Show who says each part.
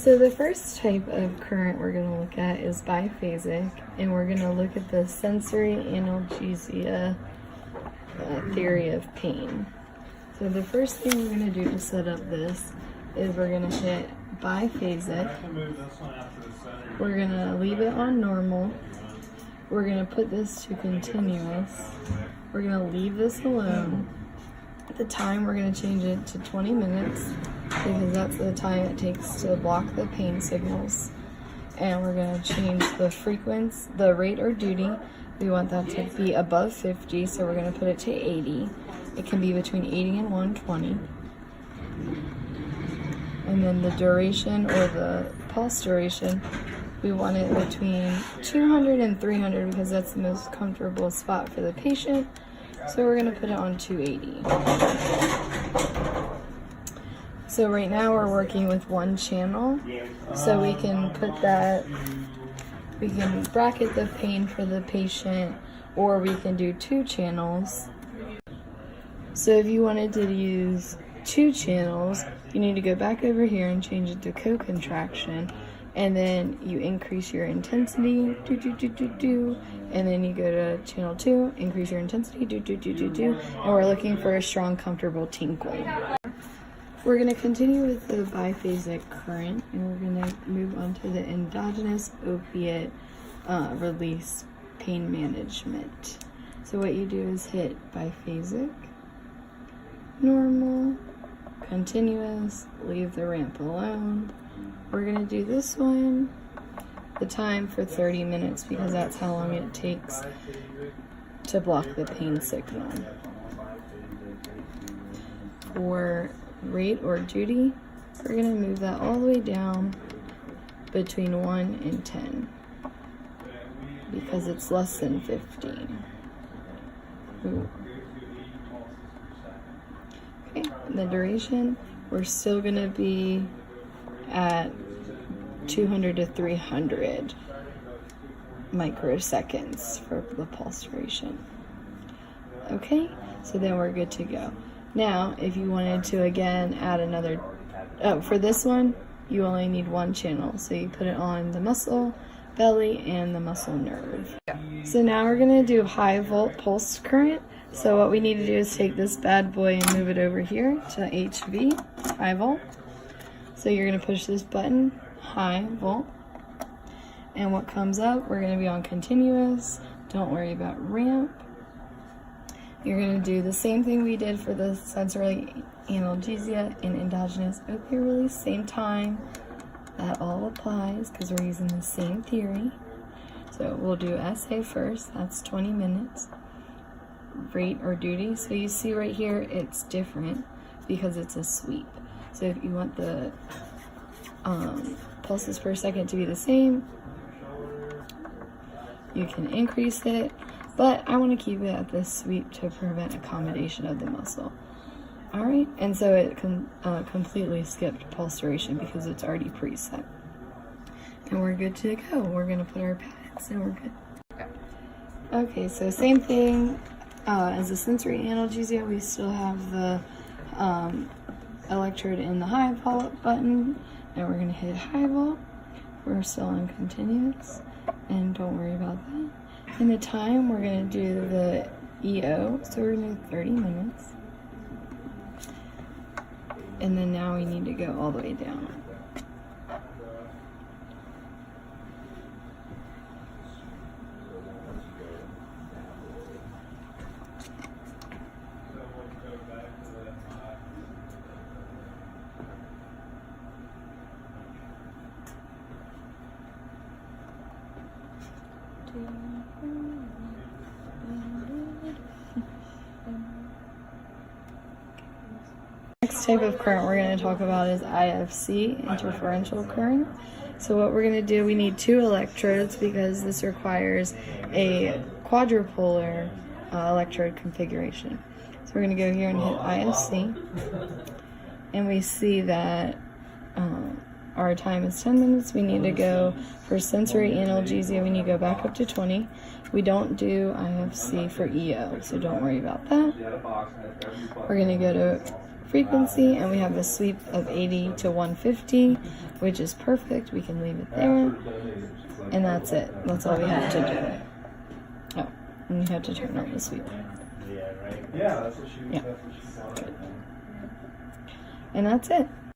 Speaker 1: So the first type of current we're going to look at is biphasic, and we're going to look at the sensory analgesia theory of pain. So the first thing we're going to do to set up this is we're going to hit biphasic. We're going to leave it on normal. We're going to put this to continuous. We're going to leave this alone. At the time, we're going to change it to 20 minutes because that's the time it takes to block the pain signals. And we're going to change the frequency, the rate or duty. We want that to be above 50, so we're going to put it to 80. It can be between 80 and 120. And then the duration, or the pulse duration, we want it between 200 and 300 because that's the most comfortable spot for the patient. So we're going to put it on 280. So right now we're working with one channel. So we can put that, we can bracket the pain for the patient, or we can do 2 channels. So if you wanted to use 2 channels, you need to go back over here and change it to co-contraction. And then you increase your intensity, and then you go to channel 2, increase your intensity, and we're looking for a strong, comfortable tinkle. We're going to continue with the biphasic current, and we're going to move on to the endogenous opiate release pain management. So what you do is hit biphasic, normal, continuous, leave the ramp alone. We're going to do this one, the time for 30 minutes because that's how long it takes to block the pain signal. For rate or duty, we're going to move that all the way down between 1 and 10 because it's less than 15. Ooh. Okay, the duration, we're still going to be at 200 to 300 microseconds for the pulse duration. Okay, so then we're good to go. Now, if you wanted to again add another, for this one, you only need 1 channel. So you put it on the muscle, belly, and the muscle nerve. So now we're gonna do high volt pulse current. So what we need to do is take this bad boy and move it over here to HV, high volt. So you're going to push this button, high volt, and what comes up, we're going to be on continuous. Don't worry about ramp. You're going to do the same thing we did for the sensory analgesia and endogenous opiate release, same time. That all applies because we're using the same theory. So we'll do SA first, that's 20 minutes. Rate or duty, so you see right here it's different because it's a sweep. So if you want the pulses per second to be the same, you can increase it, but I want to keep it at this sweep to prevent accommodation of the muscle. Alright, and so it can completely skipped pulse duration because it's already preset. And we're good to go. We're going to put our pads and we're good. Okay, so same thing as the sensory analgesia, we still have the electrode in the high volt button, and we're going to hit high volt. We're still on continuous, and don't worry about that. In the time, we're going to do the EO, so we're going to do 30 minutes. And then now we need to go all the way down. Next type of current we're going to talk about is IFC, interferential current. So what we're going to do, we need 2 electrodes because this requires a quadrupolar electrode configuration. So we're going to go here and hit IFC, and we see that our time is 10 minutes. We need to go for sensory analgesia, we need to go back up to 20. We don't do IFC for EO, so don't worry about that. We're going to go to frequency, and we have a sweep of 80 to 150, which is perfect. We can leave it there, and that's it. That's all we have to do. Oh, and you have to turn on the sweep. Yeah. And that's it.